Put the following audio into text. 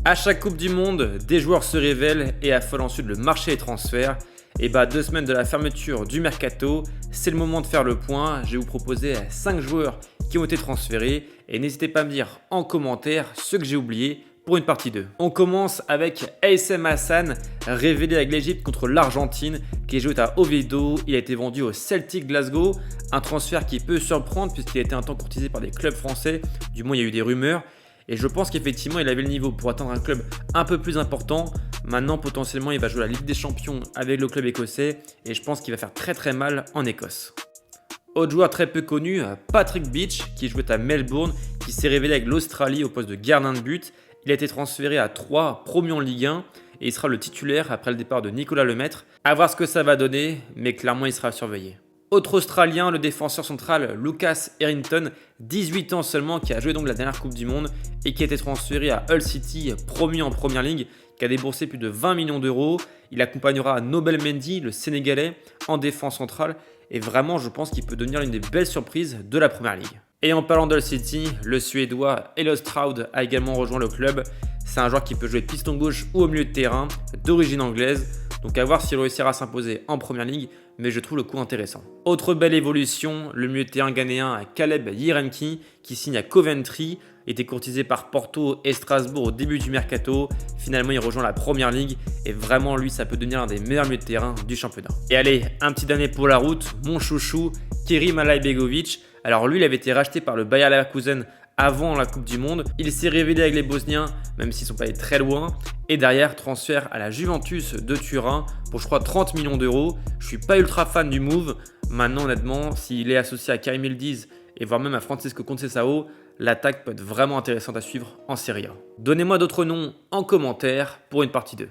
À chaque Coupe du Monde, des joueurs se révèlent et affolent ensuite le marché des transferts. Et 2 semaines de la fermeture du mercato, c'est le moment de faire le point. Je vais vous proposer 5 joueurs qui ont été transférés et n'hésitez pas à me dire en commentaire ceux que j'ai oubliés pour une partie 2. On commence avec ASM Hassan, révélé avec l'Égypte contre l'Argentine, qui est joué à Oviedo. Il a été vendu au Celtic Glasgow, un transfert qui peut surprendre puisqu'il a été un temps courtisé par des clubs français, du moins il y a eu des rumeurs. Et je pense qu'effectivement, il avait le niveau pour atteindre un club un peu plus important. Maintenant, potentiellement, il va jouer la Ligue des Champions avec le club écossais. Et je pense qu'il va faire très mal en Écosse. Autre joueur très peu connu, Patrick Beach, qui jouait à Melbourne, qui s'est révélé avec l'Australie au poste de gardien de but. Il a été transféré à 3, promu en Ligue 1. Et il sera le titulaire après le départ de Nicolas Lemaitre. À voir ce que ça va donner, mais clairement, il sera surveillé. Autre Australien, le défenseur central Lucas Errington, 18 ans seulement, qui a joué donc la dernière Coupe du Monde et qui a été transféré à Hull City, promu en Première Ligue, qui a déboursé plus de 20 millions d'euros. Il accompagnera Nobel Mendy, le Sénégalais, en défense centrale et vraiment je pense qu'il peut devenir l'une des belles surprises de la Première Ligue. Et en parlant d'Hull City, le Suédois Elof Stroud a également rejoint le club. C'est un joueur qui peut jouer piston gauche ou au milieu de terrain, d'origine anglaise. Donc à voir s'il réussira à s'imposer en Première Ligue, mais je trouve le coup intéressant. Autre belle évolution, le milieu de terrain ghanéen Caleb Yiremki, qui signe à Coventry, était courtisé par Porto et Strasbourg au début du mercato. Finalement, il rejoint la Première Ligue et vraiment, lui, ça peut devenir un des meilleurs milieux de terrain du championnat. Et allez, un petit dernier pour la route, mon chouchou, Kerim Alaibegovic. Alors lui, il avait été racheté par le Bayer Leverkusen avant la Coupe du Monde. Il s'est révélé avec les Bosniens, même s'ils ne sont pas allés très loin. Et derrière, transfert à la Juventus de Turin pour, je crois, 30 millions d'euros. Je suis pas ultra fan du move. Maintenant, honnêtement, s'il est associé à Karim Ildiz et voire même à Francisco Conceição, l'attaque peut être vraiment intéressante à suivre en Serie A. Donnez-moi d'autres noms en commentaire pour une partie 2.